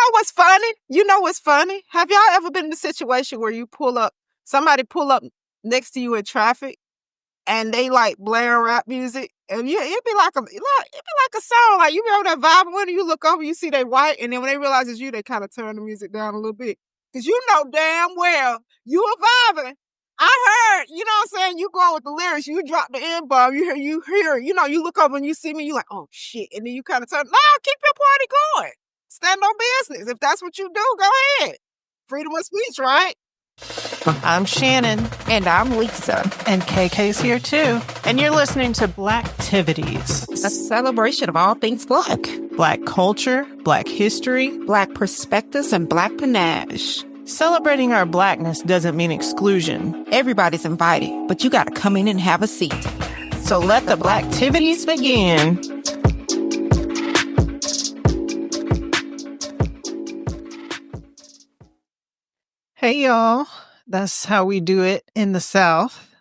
know what's funny? You know what's funny? Have y'all ever been in a situation where somebody pull up next to you in traffic and they like blaring rap music? And it'd be like a song. Like you be over there vibing with it, you look over, you see they white, and then when they realize it's you, they kind of turn the music down a little bit. Because you know damn well you are vibing. I heard, you know what I'm saying? You go on with the lyrics, you drop the N-bomb, you hear, you look over and you see me, you like, oh shit. And then you kind of turn, no, keep your party going. Stand on business. If that's what you do, go ahead. Freedom of speech, right? I'm Shannon. And I'm Lisa. And KK's here too. And you're listening to Blacktivities, a celebration of all things Black. Black culture, Black history, Black perspectives, and Black panache. Celebrating our Blackness doesn't mean exclusion. Everybody's invited, but you gotta come in and have a seat. So let the Blacktivities begin. Hey y'all, that's how we do it in the South.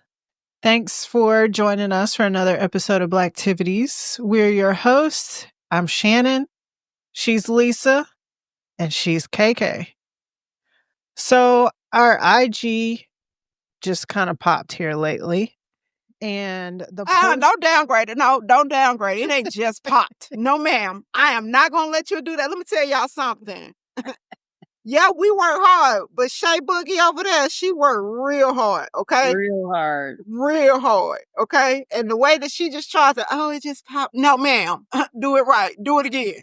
Thanks for joining us for another episode of Blacktivities. We're your hosts. I'm Shannon, she's Lisa, and she's KK. So our IG just kind of popped here lately. And the don't downgrade it. No, don't downgrade it. It ain't just popped. No, ma'am. I am not going to let you do that. Let me tell y'all something. Yeah, we work hard, but Shay Boogie over there, she worked real hard, okay? Real hard, okay? And the way that she just tried to, it just popped. No, ma'am. Do it right. Do it again.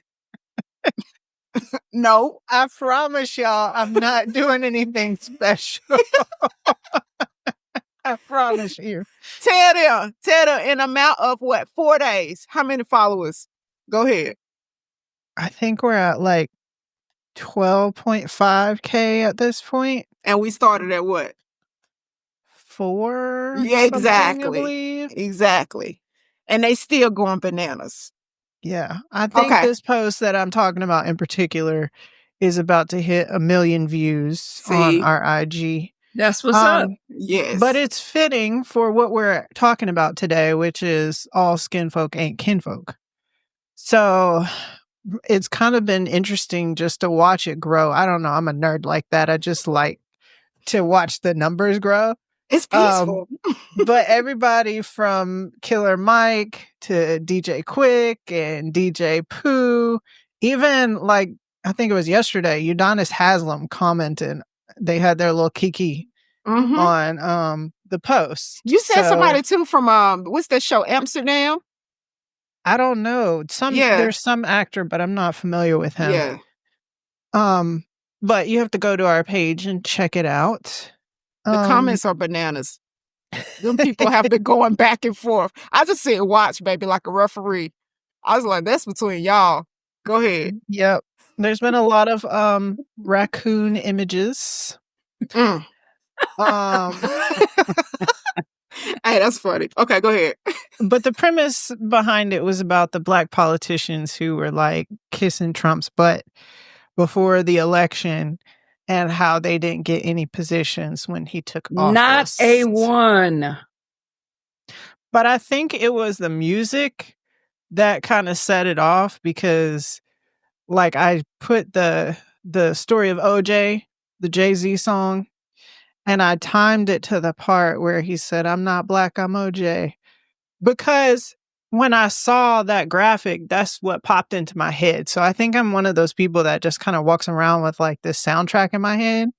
No. I promise y'all, I'm not doing anything special. I promise you. Tell them in amount of 4 days. How many followers? Go ahead. I think we're at like 12.5K at this point. And we started at what? 4? Yeah, exactly. I believe. Exactly. And they still going bananas. Yeah. I think this post that I'm talking about in particular is about to hit 1 million views on our IG. That's what's up. Yes. But it's fitting for what we're talking about today, which is all skinfolk ain't kinfolk. So it's kind of been interesting just to watch it grow. I don't know. I'm a nerd like that. I just like to watch the numbers grow. It's peaceful. But everybody from Killer Mike to DJ Quick and DJ Pooh, even like, I think it was yesterday, Udonis Haslam commented. They had their little kiki on the post. You said somebody too from, what's that show, Amsterdam? I don't know. There's some actor, but I'm not familiar with him. Yeah. But you have to go to our page and check it out. The comments are bananas. Them people have been going back and forth. I just sit and watch, baby, like a referee. I was like, that's between y'all. Go ahead. Yep. There's been a lot of raccoon images. Hey, that's funny. Okay, go ahead. But the premise behind it was about the Black politicians who were like kissing Trump's butt before the election and how they didn't get any positions when he took office. Not a one. But I think it was the music that kind of set it off because like I put the story of OJ, the Jay-Z song, and I timed it to the part where he said, "I'm not black, I'm OJ." Because when I saw that graphic, that's what popped into my head. So I think I'm one of those people that just kind of walks around with like this soundtrack in my head.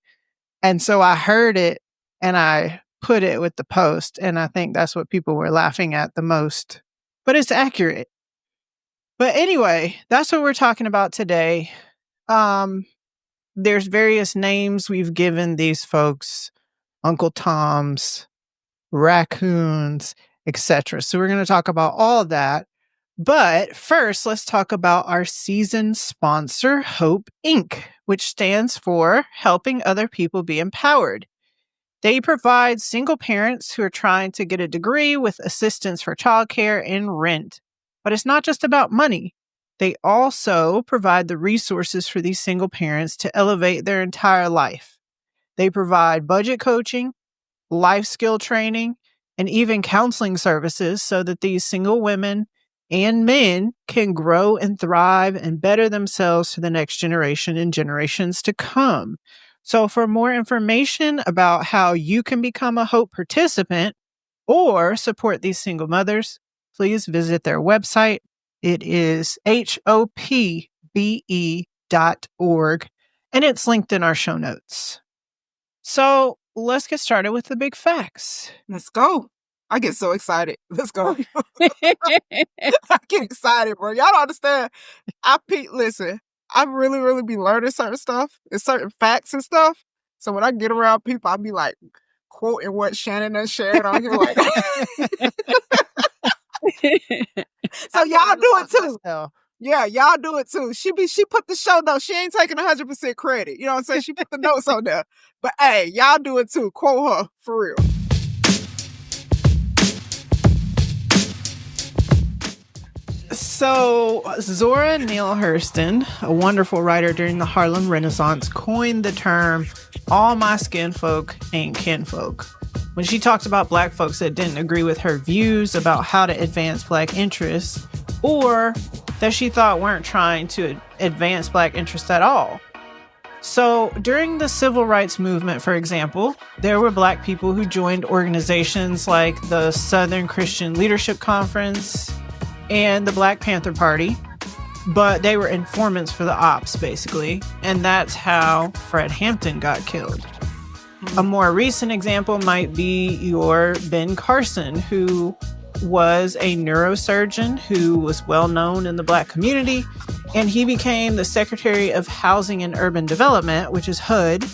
And so I heard it and I put it with the post. And I think that's what people were laughing at the most. But it's accurate. But anyway, that's what we're talking about today. There's various names we've given these folks: Uncle Toms, raccoons, etc. So we're going to talk about all of that. But first, let's talk about our season sponsor, Hope Inc., which stands for Helping Other People Be Empowered. They provide single parents who are trying to get a degree with assistance for childcare and rent. But it's not just about money. They also provide the resources for these single parents to elevate their entire life. They provide budget coaching, life skill training, and even counseling services so that these single women and men can grow and thrive and better themselves to the next generation and generations to come. So for more information about how you can become a HOPE participant or support these single mothers, please visit their website. It is hopbe.org, and it's linked in our show notes. So let's get started with the big facts. Let's go. I get so excited. Let's go. I get excited, bro. Y'all don't understand. Listen, I really, really be learning certain stuff and certain facts and stuff. So when I get around people, I be like quoting what Shannon done shared on here. Like, so y'all do it too. Yeah, y'all do it too. She put the show notes. She ain't taking 100% credit. You know what I'm saying? She put the notes on there. But hey, y'all do it too. Quote her for real. So, Zora Neale Hurston, a wonderful writer during the Harlem Renaissance, coined the term, "all my skinfolk ain't kinfolk," when she talked about Black folks that didn't agree with her views about how to advance Black interests, or that she thought weren't trying to advance Black interests at all. So, during the Civil Rights Movement, for example, there were Black people who joined organizations like the Southern Christian Leadership Conference and the Black Panther Party, but they were informants for the ops, basically, and that's how Fred Hampton got killed. A more recent example might be your Ben Carson, who was a neurosurgeon who was well known in the Black community, and he became the Secretary of Housing and Urban Development, which is HUD,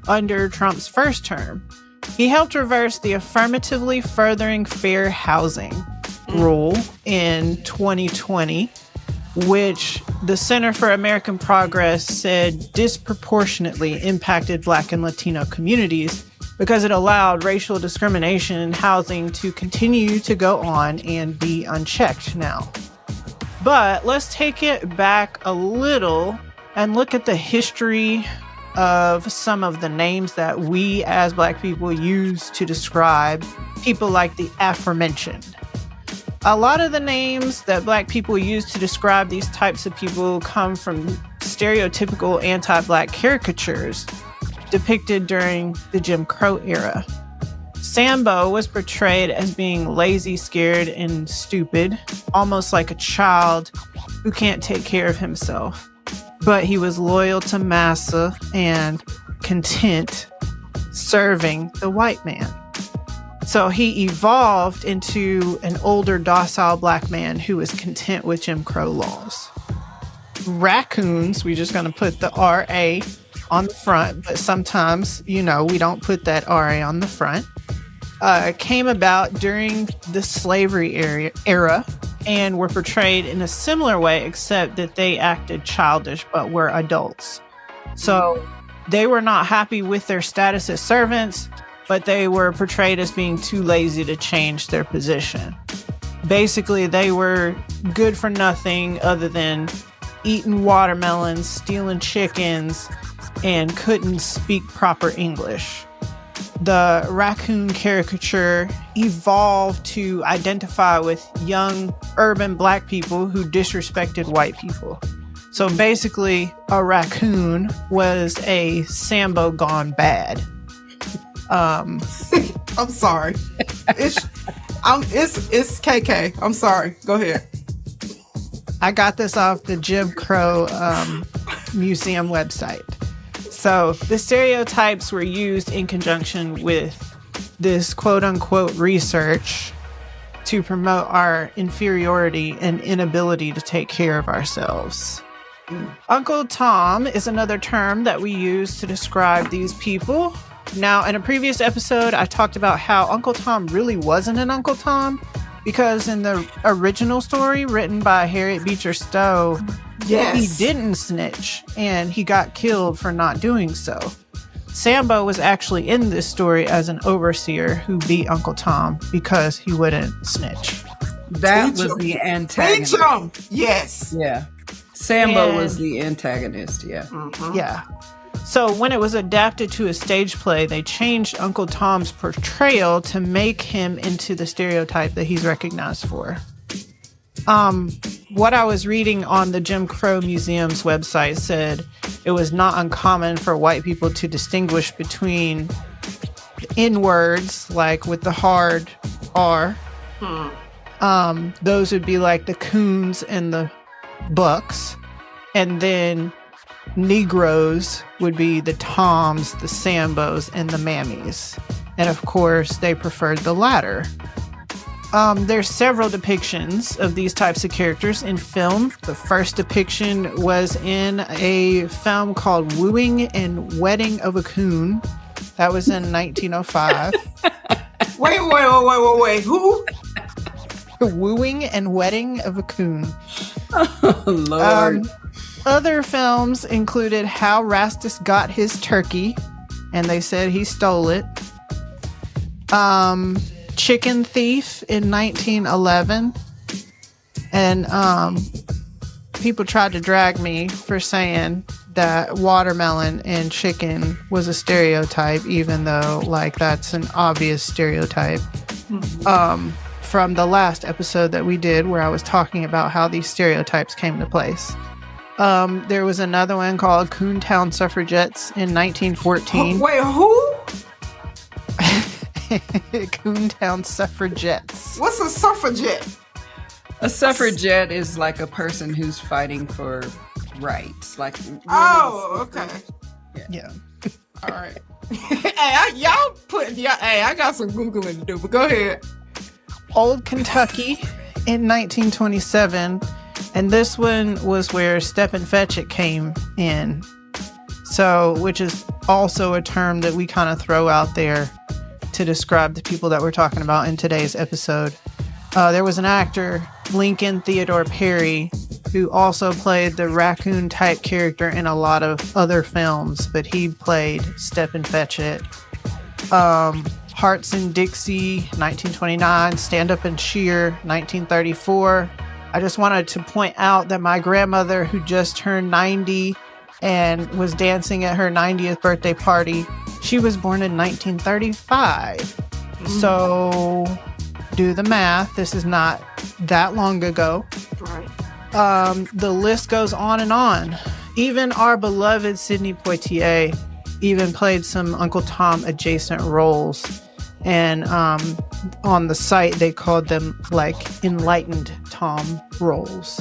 under Trump's first term. He helped reverse the affirmatively furthering fair housing rule in 2020, which the Center for American Progress said disproportionately impacted Black and Latino communities because it allowed racial discrimination in housing to continue to go on and be unchecked now. But let's take it back a little and look at the history of some of the names that we as Black people use to describe people like the aforementioned. A lot of the names that Black people use to describe these types of people come from stereotypical anti-Black caricatures depicted during the Jim Crow era. Sambo was portrayed as being lazy, scared, and stupid, almost like a child who can't take care of himself. But he was loyal to massa and content serving the white man. So he evolved into an older, docile Black man who was content with Jim Crow laws. Raccoons, we're just going to put the R-A on the front, but sometimes, we don't put that R-A on the front, came about during the slavery era and were portrayed in a similar way, except that they acted childish but were adults. So they were not happy with their status as servants, but they were portrayed as being too lazy to change their position. Basically, they were good for nothing other than eating watermelons, stealing chickens, and couldn't speak proper English. The raccoon caricature evolved to identify with young urban Black people who disrespected white people. So basically, a raccoon was a Sambo gone bad. I'm sorry. It's KK. I'm sorry. Go ahead. I got this off the Jim Crow museum website. So the stereotypes were used in conjunction with this quote unquote research to promote our inferiority and inability to take care of ourselves. Uncle Tom is another term that we use to describe these people. Now, in a previous episode, I talked about how Uncle Tom really wasn't an Uncle Tom because in the original story written by Harriet Beecher Stowe, he didn't snitch and he got killed for not doing so. Sambo was actually in this story as an overseer who beat Uncle Tom because he wouldn't snitch. That was the antagonist. Yes. Yeah. Sambo was the antagonist. Yeah. Mm-hmm. Yeah. So when it was adapted to a stage play, they changed Uncle Tom's portrayal to make him into the stereotype that he's recognized for. What I was reading on the Jim Crow Museum's website said it was not uncommon for white people to distinguish between N-words, like with the hard R. Those would be like the coons and the bucks. And then Negroes would be the toms, the sambos, and the mammies. And of course, they preferred the latter. There's several depictions of these types of characters in film. The first depiction was in a film called Wooing and Wedding of a Coon. That was in 1905. Wait. Who? Wooing and Wedding of a Coon. Oh, Lord. Other films included How Rastus Got His Turkey, and they said he stole it. Chicken Thief in 1911. And people tried to drag me for saying that watermelon and chicken was a stereotype, even though like that's an obvious stereotype. From the last episode that we did where I was talking about how these stereotypes came to place. There was another one called Coontown Suffragettes in 1914. Wait, who? Coontown Suffragettes. What's a suffragette? A suffragette is like a person who's fighting for rights. Like, Oh, okay. Yeah. All right. I got some Googling to do, but go ahead. Old Kentucky in 1927. And this one was where Stepin Fetchit came in. So, which is also a term that we kind of throw out there to describe the people that we're talking about in today's episode. There was an actor, Lincoln Theodore Perry, who also played the raccoon type character in a lot of other films, but he played Stepin Fetchit. Hearts in Dixie, 1929, Stand Up and Cheer, 1934. I just wanted to point out that my grandmother, who just turned 90 and was dancing at her 90th birthday party, she was born in 1935. So do the math. This is not that long ago. Right. The list goes on and on. Even our beloved Sidney Poitier even played some Uncle Tom adjacent roles. And on the site, they called them like enlightened Tom roles.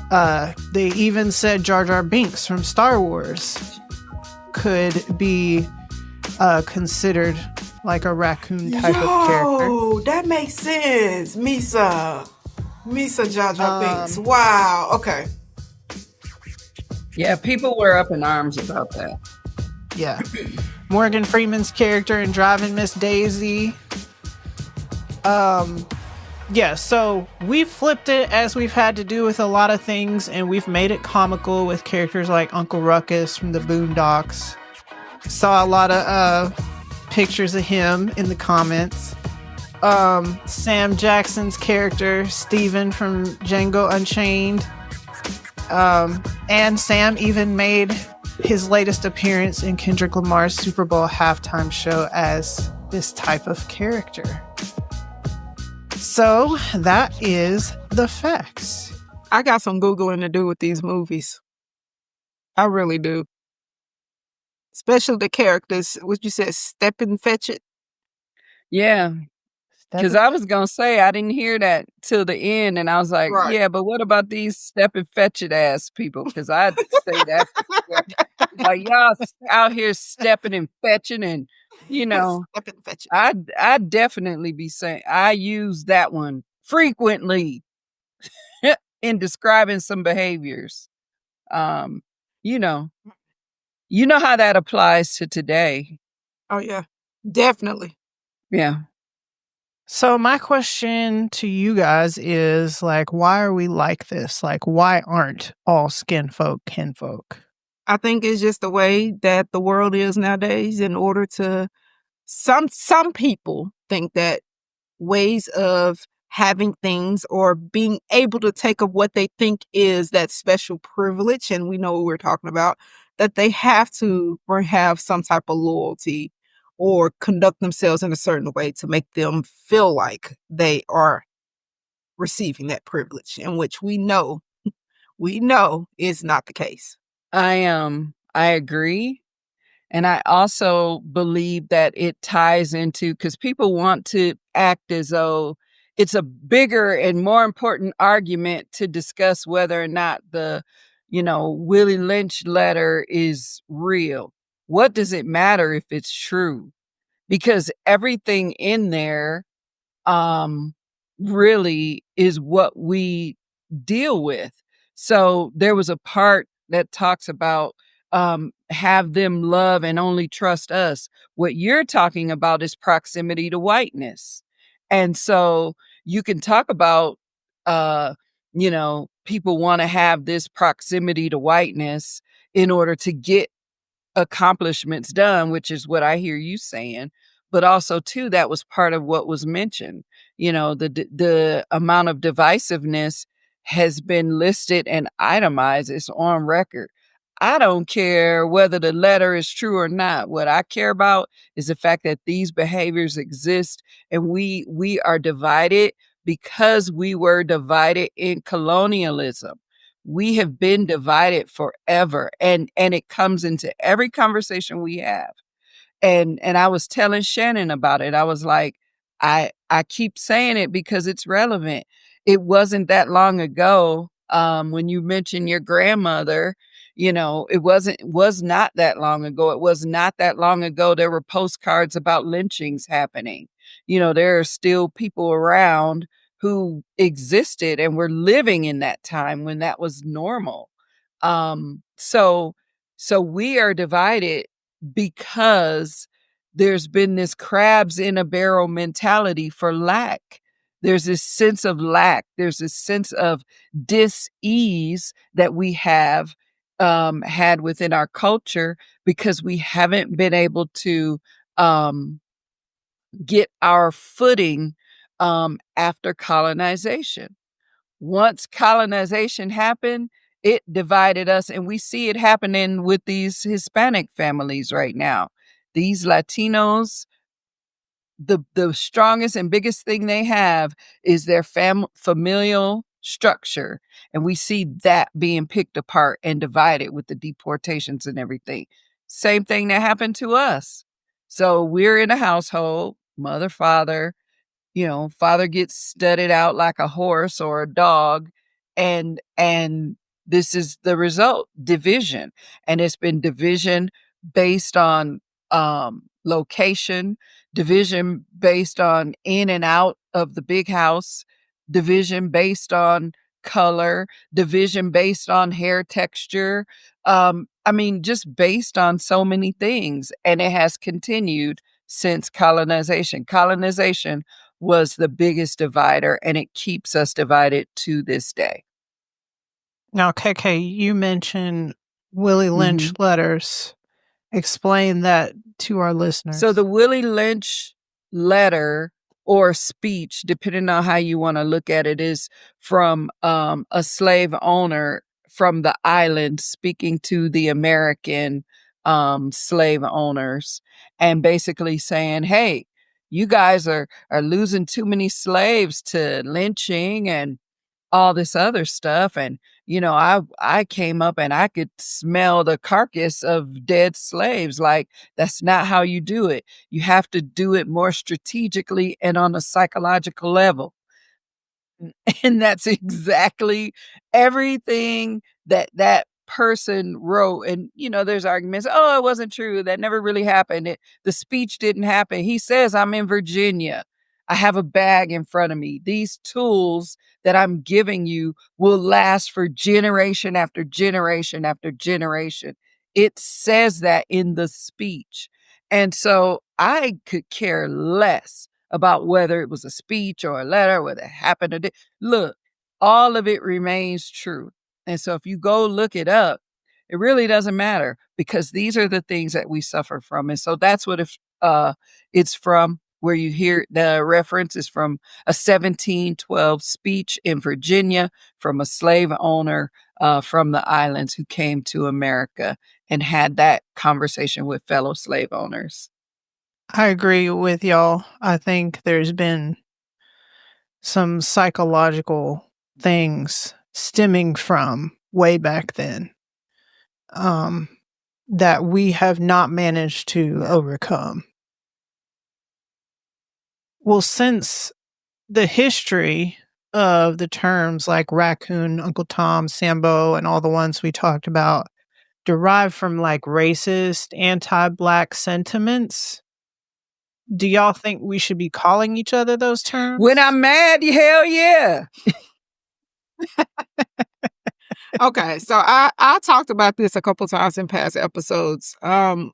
They even said Jar Jar Binks from Star Wars could be considered like a raccoon type of character. Oh, that makes sense. Misa Jar Jar Binks. Wow. Okay. Yeah, people were up in arms about that. Yeah. Morgan Freeman's character in Driving Miss Daisy. Yeah, so we flipped it as we've had to do with a lot of things, and we've made it comical with characters like Uncle Ruckus from the Boondocks. Saw a lot of pictures of him in the comments. Sam Jackson's character, Steven from Django Unchained. And Sam even made his latest appearance in Kendrick Lamar's Super Bowl halftime show as this type of character. So that is the facts. I got some Googling to do with these movies. I really do. Especially the characters. What you said, Stepin Fetchit? Yeah. Because I was going to say, I didn't hear that till the end. And I was like, Right. yeah, but what about these Stepin Fetchit ass people? Because I'd say that. Like, y'all out here stepping and fetching and, you know, Stepin Fetchit. I'd definitely be saying, I use that one frequently in describing some behaviors. You know how that applies to today. Oh, yeah. Definitely. Yeah. So my question to you guys is, like, why are we like this? Like, why aren't all skin folk kinfolk? I think it's just the way that the world is nowadays. In order to some people think that ways of having things or being able to take up what they think is that special privilege, and we know what we're talking about, that they have to or have some type of loyalty or conduct themselves in a certain way to make them feel like they are receiving that privilege, in which we know is not the case. I agree. And I also believe that it ties into, because people want to act as though it's a bigger and more important argument to discuss whether or not the, Willie Lynch letter is real. What does it matter if it's true? Because everything in there um, really is what we deal with. So there was a part that talks about have them love and only trust us. What you're talking about is proximity to whiteness. And so you can talk about, people want to have this proximity to whiteness in order to get accomplishments done, which is what I hear you saying. But also, too, that was part of what was mentioned. The amount of divisiveness has been listed and itemized. It's on record. I don't care whether the letter is true or not. What I care about is the fact that these behaviors exist, and we are divided because we were divided in colonialism. We have been divided forever, and it comes into every conversation we have. And I was telling Shannon about it. I was like, I keep saying it because it's relevant. It wasn't that long ago, when you mentioned your grandmother, was not that long ago. It was not that long ago there were postcards about lynchings happening. There are still people around who existed and were living in that time when that was normal. So we are divided because there's been this crabs in a barrel mentality for lack. There's this sense of lack. There's this sense of dis-ease that we have had within our culture because we haven't been able to get our footing after colonization. Once colonization happened, it divided us, and we see it happening with these Hispanic families right now. These Latinos, the strongest and biggest thing they have is their familial structure, and we see that being picked apart and divided with the deportations and everything. Same thing that happened to us. So we're in a household, mother, father, father gets studded out like a horse or a dog, and this is the result, division. And it's been division based on location, division based on in and out of the big house, division based on color, division based on hair texture. Just based on so many things, and it has continued since colonization. Colonization was the biggest divider, and it keeps us divided to this day. Now, KK, you mentioned Willie Lynch letters. Explain that to our listeners. So the Willie Lynch letter or speech, depending on how you want to look at it, is from a slave owner from the island speaking to the American slave owners and basically saying, hey, you guys are losing too many slaves to lynching and all this other stuff. And, I came up and I could smell the carcass of dead slaves. Like, that's not how you do it. You have to do it more strategically and on a psychological level. And that's exactly everything that person wrote. And, there's arguments. Oh, it wasn't true. That never really happened. The speech didn't happen. He says, I'm in Virginia. I have a bag in front of me. These tools that I'm giving you will last for generation after generation after generation. It says that in the speech. And so I could care less about whether it was a speech or a letter, whether it happened or did. Look, all of it remains true. And so if you go look it up, it really doesn't matter because these are the things that we suffer from. And so that's what it's from, where you hear the reference is from a 1712 speech in Virginia from a slave owner from the islands who came to America and had that conversation with fellow slave owners. I agree with y'all. I think there's been some psychological things stemming from way back then that we have not managed to overcome. Well, since the history of the terms like raccoon, Uncle Tom, Sambo, and all the ones we talked about derive from like racist, anti-Black sentiments, do y'all think we should be calling each other those terms? When I'm mad, hell yeah. Okay, so I talked about this a couple times in past episodes. When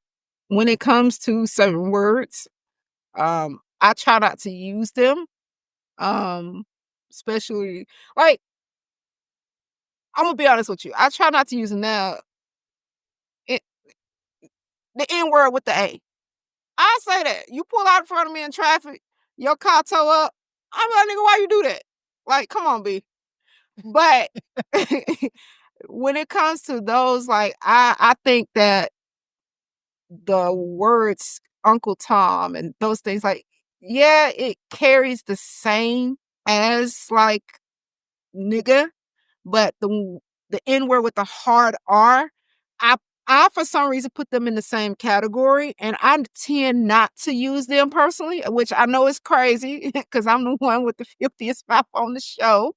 it comes to certain words, I try not to use them. Especially like I'm gonna be honest with you. I try not to use them now. It, the N word with the A. I say that. You pull out in front of me in traffic, your car tow up. I'm like, nigga, why you do that? Like, come on, B. But when it comes to those, like, I think that the words Uncle Tom and those things, like, yeah, it carries the same as like nigga, but the N word with the hard R, I for some reason put them in the same category, and I tend not to use them personally, which I know is crazy because I'm the one with the filthiest mouth on the show.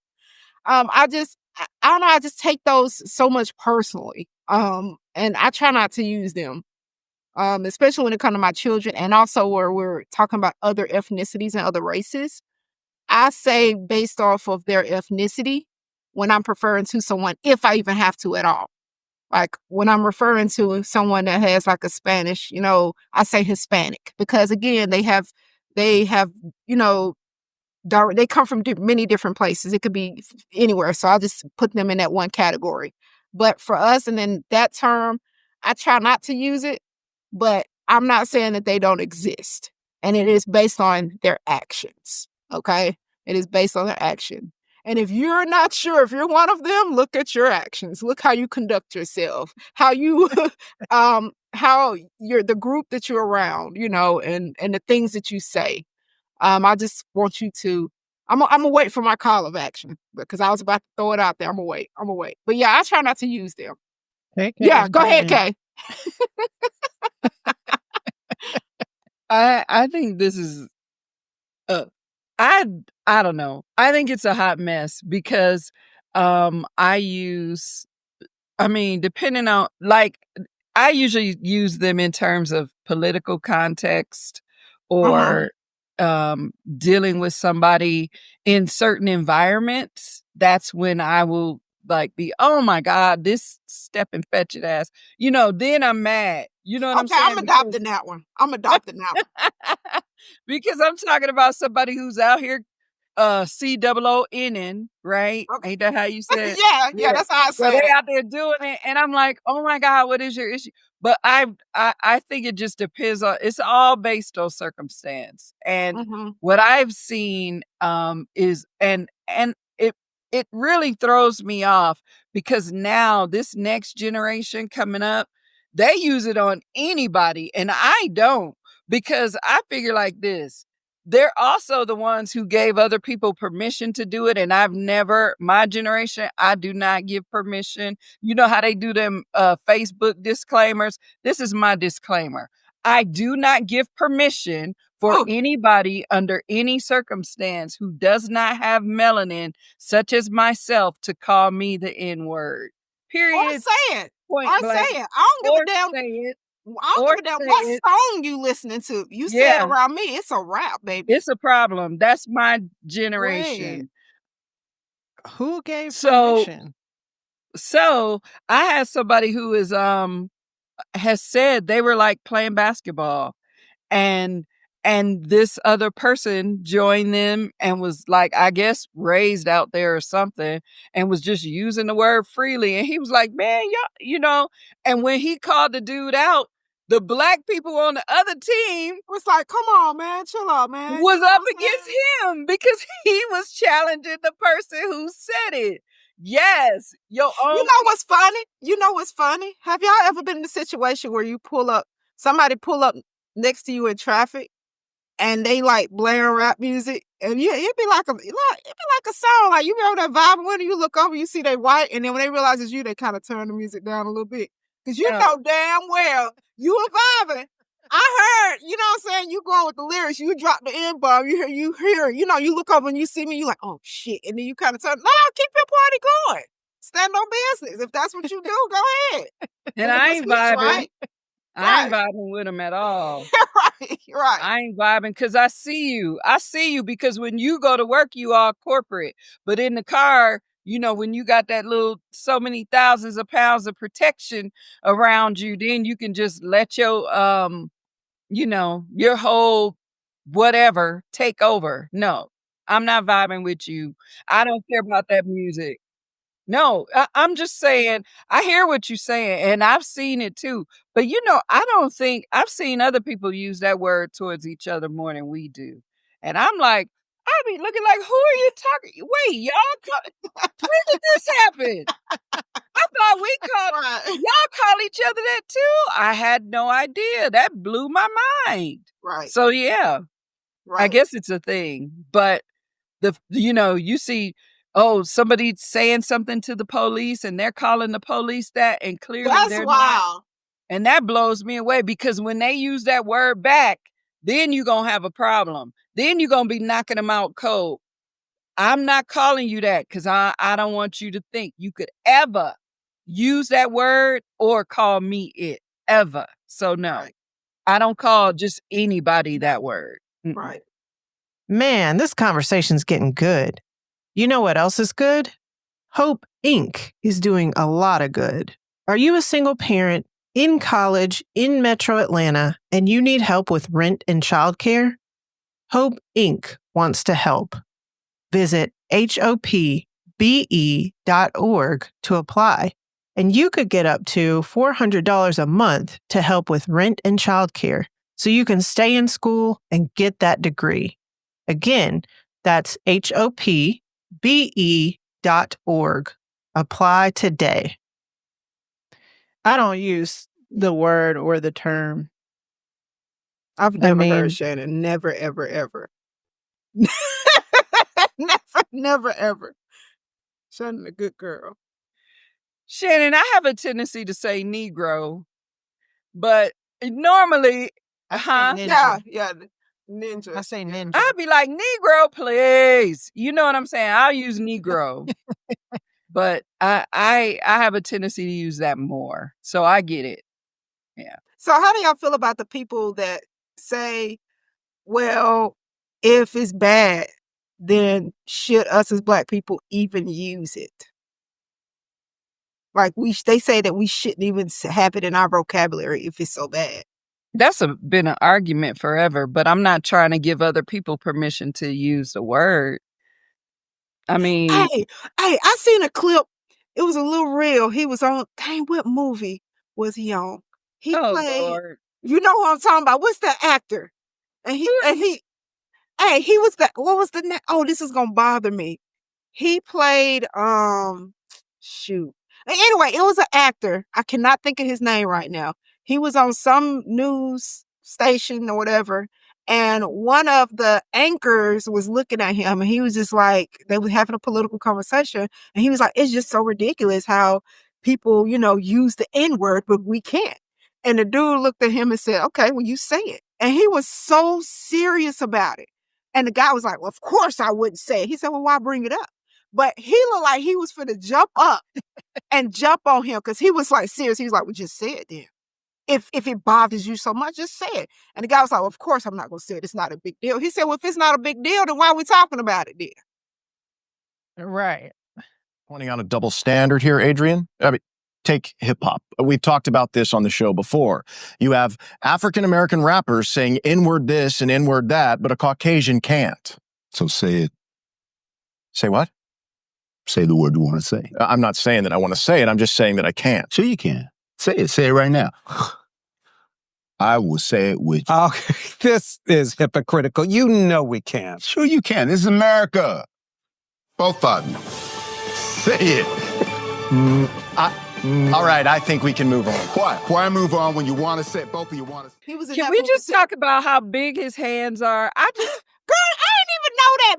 I don't know, I just take those so much personally. And I try not to use them. Especially when it comes to my children, and also where we're talking about other ethnicities and other races. I say based off of their ethnicity when I'm referring to someone, if I even have to at all. Like when I'm referring to someone that has like a Spanish, I say Hispanic because again, they have, you know, they come from many different places. It could be anywhere. So I'll just put them in that one category. But for us, and then that term, I try not to use it, but I'm not saying that they don't exist. And it is based on their actions. Okay. It is based on their action. And if you're not sure if you're one of them, look at your actions. Look how you conduct yourself, how you, how you're the group that you're around, and the things that you say. I just want you to. I'm gonna wait for my call of action because I was about to throw it out there. I'm gonna wait. But yeah, I try not to use them. Okay, yeah, go ahead, Kay. I think this is I don't know. I think it's a hot mess because depending on, like, I usually use them in terms of political context or dealing with somebody in certain environments. That's when I will like be, oh my God, this Stepin Fetchit ass. Then I'm mad. You know what I'm saying? I'm adopting that one. Because I'm talking about somebody who's out here COONing, right? Okay. Ain't that how you said? yeah, that's how I So say they it. out there doing it, and I'm like, oh my God, what is your issue? But I think it just depends on. It's all based on circumstance, and what I've seen is and it really throws me off because now this next generation coming up, they use it on anybody, and I don't. Because I figure like this, they're also the ones who gave other people permission to do it. And my generation, I do not give permission. You know how they do them Facebook disclaimers? This is my disclaimer. I do not give permission for anybody under any circumstance who does not have melanin, such as myself, to call me the N-word. Period. Or say it. Point Or blank. say it. I don't give a damn. Say it. I don't give a damn what song you listening to. You say it around me, it's a rap, baby. It's a problem. That's my generation. Wait. Who gave permission? So I had somebody who is has said they were like playing basketball and this other person joined them and was like, I guess raised out there or something, and was just using the word freely. And he was like, man, y'all, and when he called the dude out, the black people on the other team was like, come on, man, chill out, man. Was up against him because he was challenging the person who said it. Yes, your own. You know what's funny? Have y'all ever been in a situation where somebody pull up next to you in traffic and they like blaring rap music And it'd be like a song. Like you be over there vibing with it, you look over, you see they white, and then when they realize it's you, they kind of turn the music down a little bit. Because you know damn well you are vibing. I heard, you know what I'm saying? You going with the lyrics, you drop the N-bomb, you hear, you know, you look over and you see me, you like, oh shit. And then you kind of turn, no, keep your party going. Stand on business. If that's what you do, go ahead. And I ain't vibing. Right? I ain't vibing with them at all. Right. I ain't vibing because I see you. I see you because when you go to work, you all corporate. But in the car, you know, when you got that little so many thousands of pounds of protection around you, then you can just let your you know, your whole whatever take over. No, I'm not vibing with you. I don't care about that music. No, I'm just saying, I hear what you're saying, and I've seen it too. But you know, I don't think I've seen other people use that word towards each other more than we do. And I'm like, I be looking like, who are you talking? Wait, when did this happen? I thought we called y'all call each other that too. I had no idea. That blew my mind. Right. So yeah, Right. I guess it's a thing. But you know, you see, somebody saying something to the police and they're calling the police that, and clearly they're not. And that blows me away because when they use that word back, then you're going to have a problem. Then you're going to be knocking them out cold. I'm not calling you that because I don't want you to think you could ever use that word or call me it ever. So no, I don't call just anybody that word. Right. Man, this conversation's getting good. You know what else is good? Hope Inc. is doing a lot of good. Are you a single parent in college in Metro Atlanta and you need help with rent and childcare? Hope Inc. wants to help. Visit hopbe.org to apply, and you could get up to $400 a month to help with rent and childcare so you can stay in school and get that degree. Again, that's hopbe.org. Apply today. I don't use the word or the term. I've never heard Shannon. Never, ever, ever. never, ever. Shannon, a good girl. Shannon, I have a tendency to say Negro, but normally, ninja. Yeah, ninja. I say ninja. I'd be like, Negro, please. You know what I'm saying? I'll use Negro. But I have a tendency to use that more. So I get it. Yeah. So how do y'all feel about the people that say, well, if it's bad, then should us as Black people even use it? Like they say that we shouldn't even have it in our vocabulary if it's so bad. That's been an argument forever, but I'm not trying to give other people permission to use the word. I mean, hey, I seen a clip. It was a little reel. He was on. Dang, what movie was he on? He played. Lord. You know what I'm talking about? What's the actor? And he was the. What was the name? Oh, this is gonna bother me. He played. Shoot. Anyway, it was an actor. I cannot think of his name right now. He was on some news station or whatever. And one of the anchors was looking at him and he was just like, they were having a political conversation. And he was like, it's just so ridiculous how people, you know, use the N-word, but we can't. And the dude looked at him and said, okay, well, you say it. And he was so serious about it. And the guy was like, well, of course I wouldn't say it. He said, well, why bring it up? But he looked like he was finna jump up and jump on him because he was like serious. He was like, well, just say it then. If it bothers you so much, just say it. And the guy was like, well, of course I'm not going to say it. It's not a big deal. He said, well, if it's not a big deal, then why are we talking about it then? Right. Pointing out a double standard here, Adrian. I mean, take hip hop. We've talked about this on the show before. You have African-American rappers saying N-word this and N-word that, but a Caucasian can't. So say it. Say what? Say the word you want to say. I'm not saying that I want to say it. I'm just saying that I can't. Sure you can. Say it. Say it right now. I will say it with you. Okay, this is hypocritical. You know we can't. Sure you can. This is America. Both of you. Say it. All right, I think we can move on. Why move on when you want to say it? Both of you want to say He was in can that we movie just too. talk about how big his hands are? Girl, I didn't even know that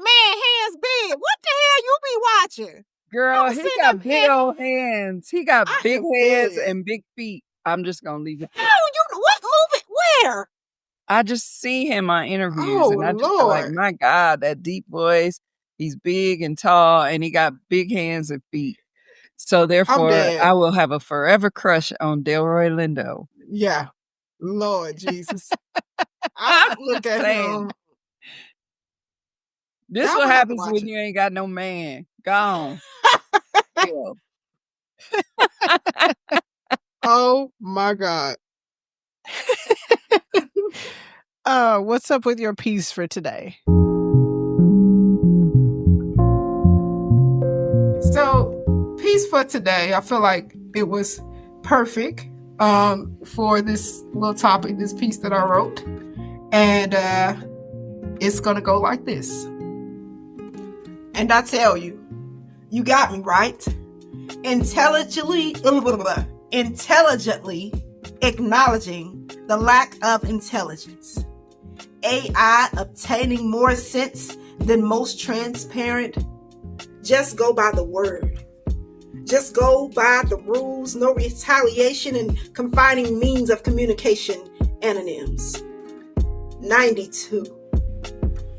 big. What the hell you be watching? Girl, I'm he sitting got up big here. old hands. He got I big am hands big. and big feet. I'm just gonna leave it How there. you what movie? Where? I just see him on interviews Oh and I just feel like, Lord. my God, that deep voice. He's big and tall and he got big hands and feet. So I'm therefore, dead. I will have a forever crush on Delroy Lindo. Yeah. Lord Jesus. I'm I look just at saying. him. This Y'all what gonna have to happens watch when it. you ain't got no man. Gone. Ew. Oh my God. What's up with your piece for today? So, piece for today, I feel like it was perfect for this little topic, this piece that I wrote. And it's going to go like this. And I tell you, you got me right. Intelligently acknowledging the lack of intelligence. AI obtaining more sense than most transparent. Just go by the word. Just go by the rules. No retaliation and confining means of communication. Anonyms. 92.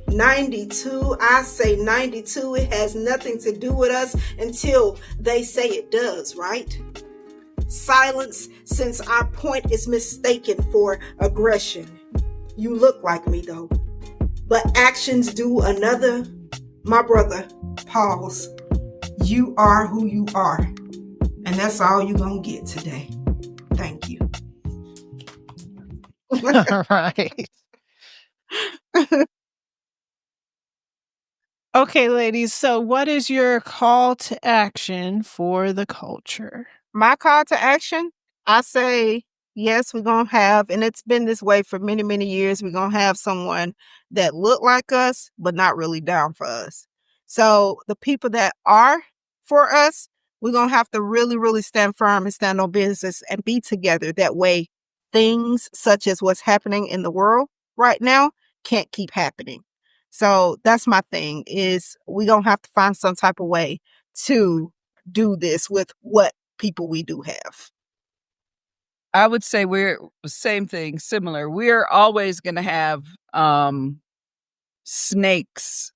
92, I say 92, it has nothing to do with us until they say it does, right? Silence, since our point is mistaken for aggression. You look like me though, but actions do another. My brother, pause. You are who you are, and that's all you're gonna get today. Thank you. All right. Okay, ladies. So, what is your call to action for the culture? My call to action, I say, yes, we're going to have, and it's been this way for many, many years, we're going to have someone that look like us, but not really down for us. So the people that are for us, we're going to have to really, really stand firm and stand on business and be together. That way, things such as what's happening in the world right now can't keep happening. So that's my thing is we're going to have to find some type of way to do this with what people we do have. I would say we're same thing, similar. We're always going to have snakes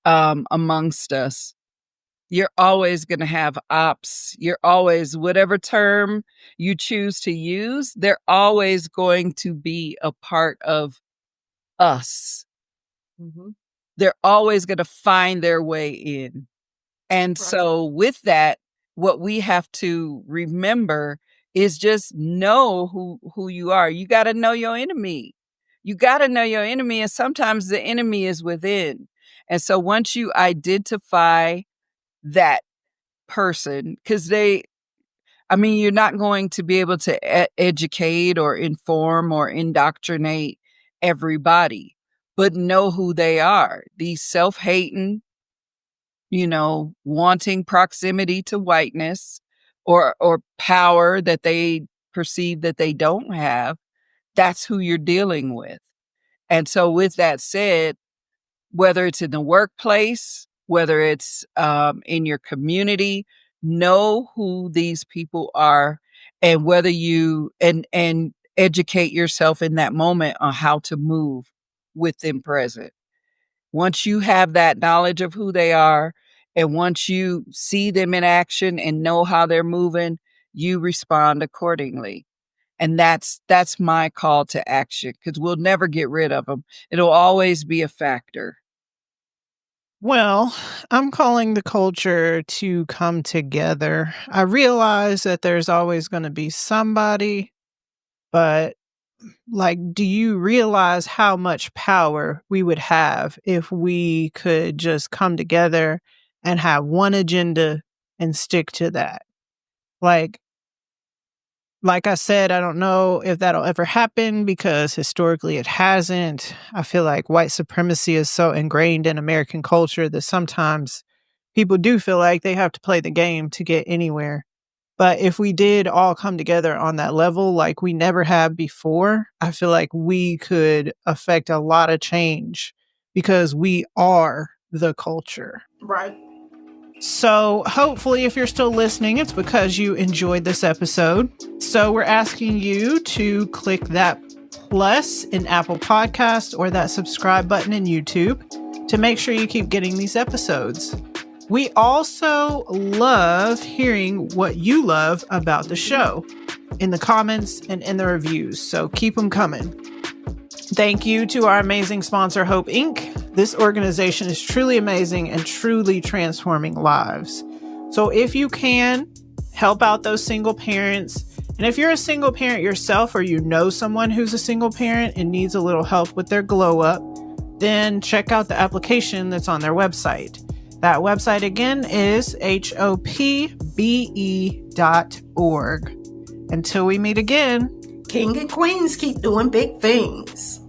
amongst us. You're always going to have ops. You're always, whatever term you choose to use, they're always going to be a part of us. Mm-hmm. They're always going to find their way in. And Right. so with that, what we have to remember is just know who you are. You got to know your enemy. You got to know your enemy. And sometimes the enemy is within. And so once you identify that person, because you're not going to be able to educate or inform or indoctrinate everybody, but know who they are. These self-hating, wanting proximity to whiteness or power that they perceive that they don't have, that's who you're dealing with. And so with that said, whether it's in the workplace, whether it's in your community, know who these people are and whether you and educate yourself in that moment on how to move with them present. Once you have that knowledge of who they are, and once you see them in action and know how they're moving, you respond accordingly. And that's my call to action because we'll never get rid of them. It'll always be a factor. Well, I'm calling the culture to come together. I realize that there's always going to be somebody, but do you realize how much power we would have if we could just come together and have one agenda and stick to that? Like I said, I don't know if that'll ever happen because historically it hasn't. I feel like white supremacy is so ingrained in American culture that sometimes people do feel like they have to play the game to get anywhere. But if we did all come together on that level like we never have before, I feel like we could affect a lot of change because we are the culture. Right. So hopefully if you're still listening, it's because you enjoyed this episode. So we're asking you to click that plus in Apple Podcasts or that subscribe button in YouTube to make sure you keep getting these episodes. We also love hearing what you love about the show in the comments and in the reviews. So keep them coming. Thank you to our amazing sponsor, Hope Inc. This organization is truly amazing and truly transforming lives. So if you can, help out those single parents. And if you're a single parent yourself or you know someone who's a single parent and needs a little help with their glow up, then check out the application that's on their website. That website again is hopbe.org. Until we meet again. King and queens keep doing big things.